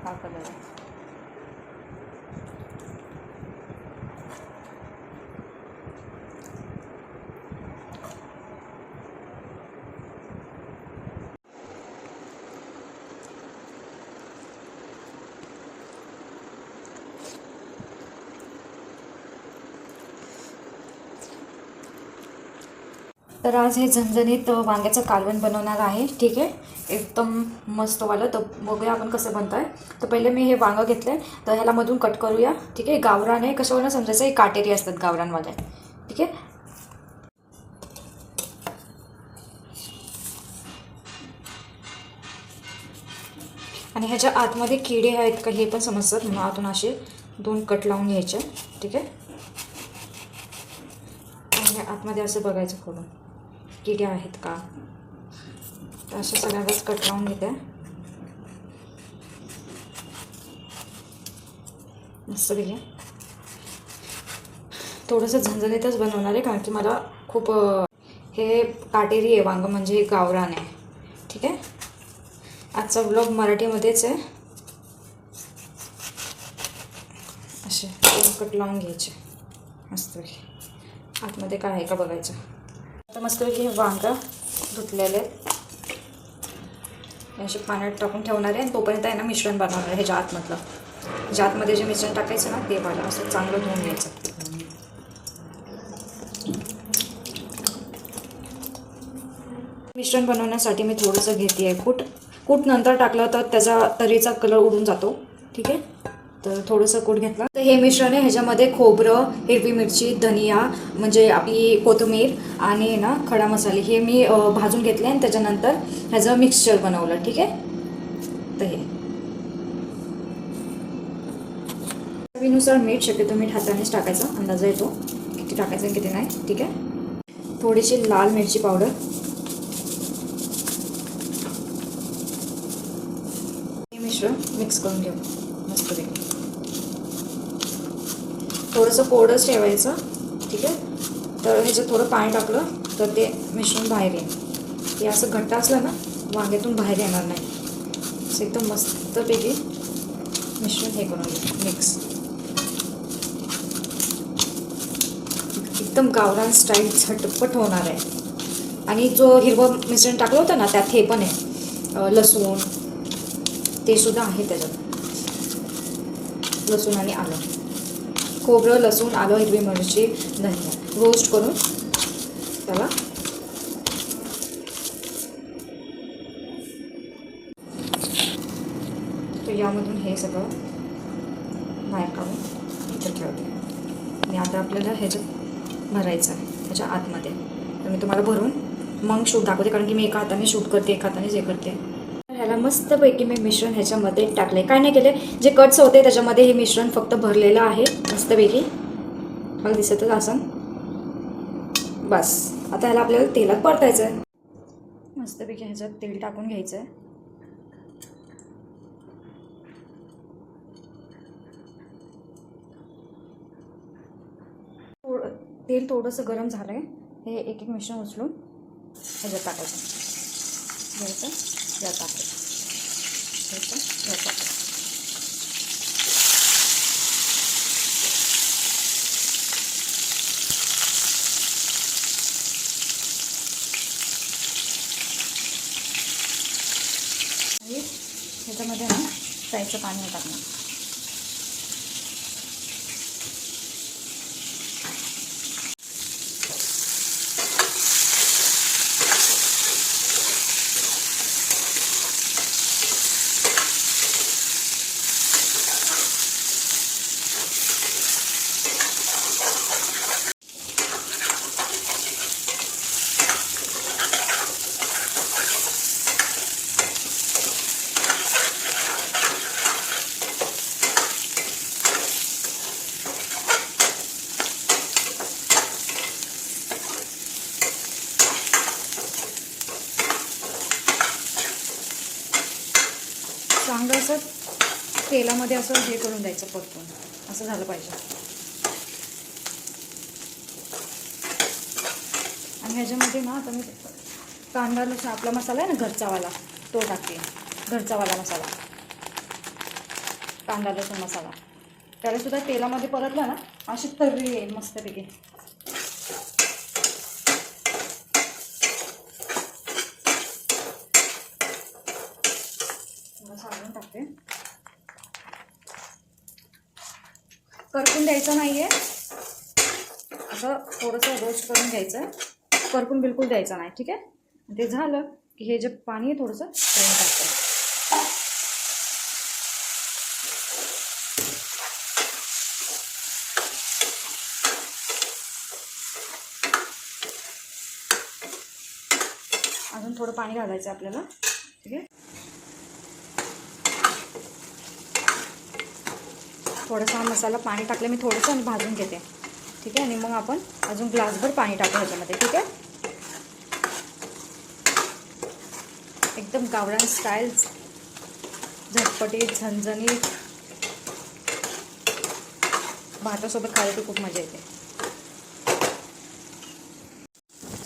हा कलर आहे. तर आज हे झणझणीत वांग्याचं कालवण बनवणार आहे. ठीक आहे, एकदम मस्तवालं. तर बघूया आपण कसं बनतं आहे. तर पहिले मी हे वांगं घेतलं आहे, तर ह्याला मधून कट करूया. ठीक आहे, गावरान आहे, कशावरून समजायचं, हे काटेरी असतात गावरानवाले. ठीक आहे, आणि ह्याच्या आतमध्ये किडे आहेत का हे पण समजतात, म्हणून आतून असे 2 कट लावून घ्यायचे. ठीक आहे, आणि आतमध्ये असं बघायचं खोलून किडे आहेत का, तर अशा सगळ्यालाच कट लावून घेते. मस्त घे. थोडंसं झणझणीतच बनवणार आहे, कारण की मला खूप हे काटेरी आहे वांग, म्हणजे गावरान आहे. ठीक आहे, आजचा ब्लॉग मराठीमध्येच आहे. असे 2 कट लावून घ्यायचे मस्तपैकी. आतमध्ये काय आहे का बघायचं. आता मस्तपैकी हे वांग धुतलेले असे पाण्यात टाकून ठेवणार आहे, आणि तोपर्यंत आहे ना मिश्रण बनवणार आहे. ह्याच्या आतमधलं, ह्याच्या आतमध्ये जे मिश्रण टाकायचं ना ते मला असं चांगलं धुवून घ्यायचं. मिश्रण बनवण्यासाठी मी थोडंसं घेते आहे कूट नंतर टाकलं तर त्याचा तरीचा कलर उडून जातो. ठीक आहे, तर थोडंसं कूट घेतला. तर हे मिश्रण आहे, ह्याच्यामध्ये खोबरं, हिरवी मिरची, धनिया म्हणजे आपली कोथिंबीर आणि ना खडा मसाले हे मी भाजून घेतले, आणि त्याच्यानंतर ह्याचं मिक्सचर बनवलं. ठीक आहे, तर हे चवीनुसार मीठ, शक्यतो मीठ हातानेच टाकायचा, अंदाज येतो किती टाकायचं आणि किती नाही. ठीक आहे, थोडीशी लाल मिरची पावडर, मिश्रण मिक्स करून घेऊ मस्तपैकी. थोडंसं कोरडंच ठेवायचं. ठीक आहे, तर ह्याच्यात थोडं पाणी टाकलं तर ते मिश्रण बाहेर येईल. हे असं घट्ट असलं ना वांग्यातून बाहेर येणार नाही. असं एकदम मस्तपैकी मिश्रण हे करून घेऊ मिक्स. एकदम गावरान स्टाईल झटपट होणार आहे. आणि जो हिरवं मिश्रण टाकलं होतं ना त्यात हे पण आहे, लसूण ते सुद्धा आहे त्याच्यात. लसूण आणि आलं, खोबरं, लसूण, आलं, हिरवी मिरची, धनिया रोस्ट करून त्याला तर यामधून हे सगळं बाहेर काढून इथं ठेवते. आणि आता आपल्याला ह्याच्यात भरायचं आहे, ह्याच्या आतमध्ये. तर मी तुम्हाला भरून मग शूट दाखवते, कारण की मी एका हाताने शूट करते, एका हाताने जे करते. ह्याला मस्तपैकी मी मिश्रण ह्याच्यामध्ये टाकले. काय नाही केले, जे कट्स होते त्याच्यामध्ये हे मिश्रण फक्त भरलेलं आहे मस्तपैकी. मला दिसतच असं. बस आता ह्याला आपल्याला तेलात परतायचं आहे. मस्तपैकी ह्याच्यात तेल टाकून घ्यायचं आहे. तेल थोडंसं गरम झालं आहे. हे एक एक मिश्रण उचलून ह्याच्यात टाकायचं, घ्यायचं, यात टाकायचं, घ्यायचं, यात टाकायचं. आणि ह्याच्यामध्ये ना प्यायचं पाणी टाकणार. चांगलं असं तेलामध्ये असं हे करून द्यायचं, परतून असं झालं पाहिजे. आणि ह्याच्यामध्ये ना आता मी कांदा लसूण आपला मसाला आहे ना घरचावाला तो टाकते, घरचावाला मसाला. कांदा लसूण मसाला. त्यालासुद्धा तेलामध्ये परतला ना अशी तर्री येईल मस्तपैकी. सारून टाकते. करपून द्यायचं नाहीये, असं थोडंसं रोस्ट करून घ्यायचं. करपून बिलकुल द्यायचं नाही. ठीक आहे. ते झालं की हे जे पाणी आहे थोडंसं टाकते. अजून थोडं पाणी घालायचं आपल्याला. ठीक आहे. थोडासा मसाला पाणी टाकलं मी थोडंसं आणि भाजून घेते. ठीक आहे. आणि मग आपण अजून ग्लासभर पाणी टाकू ह्याच्यामध्ये. ठीक आहे. एकदम गावरान स्टाईल, झटपटीत, झणझणीत भातासोबत खायला तर खूप मजा येते.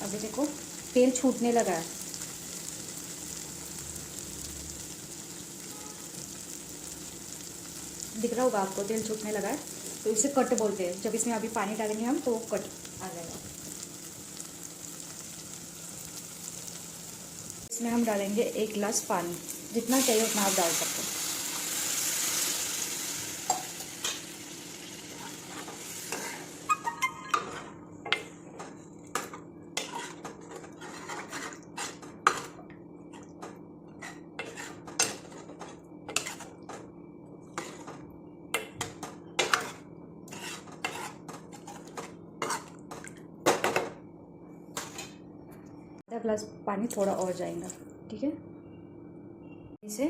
अभी देखो तेल छूटने लगा है. दिख रहा होगा आपको, तेल छूटने लगा है. तो इसे कट बोलते हैं. जब इसमें अभी पानी डालेंगे हम तो कट आ जाएगा. इसमें हम डालेंगे 1 गिलास पानी. जितना चाहिए उतना आप डाल सकते हो. आधा ग्लास पानी थोड़ा और जाएगा. ठीक है. इसे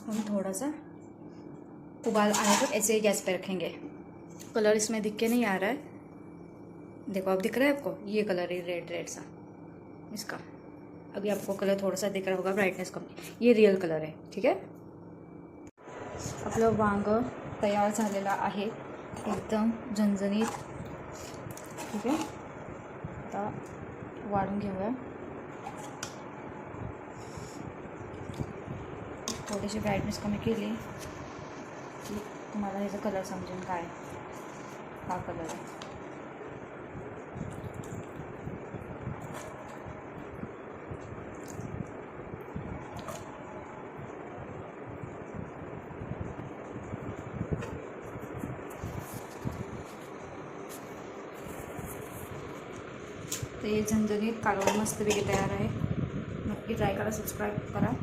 हम थोड़ा सा उबाल आने तक ऐसे ही गैस पे रखेंगे. कलर इसमें दिख के नहीं आ रहा है. देखो अब दिख रहा है आपको, ये कलर है रेड रेड सा इसका. अभी आपको कलर थोड़ा सा दिख रहा होगा, ब्राइटनेस कम. ये रियल कलर आहे. ठीक आहे. आपलं वांग तयार झालेलं आहे, एकदम झणझणीत. ठीक आहे. आता वाढून घेऊया. थोडीशी ब्राईटनेस कमी केली की तुम्हाला ह्याचा कलर समजेल काय. हा कलर आहे. ते झणझणीत कालवण मस्तपैकी तयार आहे. नक्की ट्राय करा, सबस्क्राईब करा.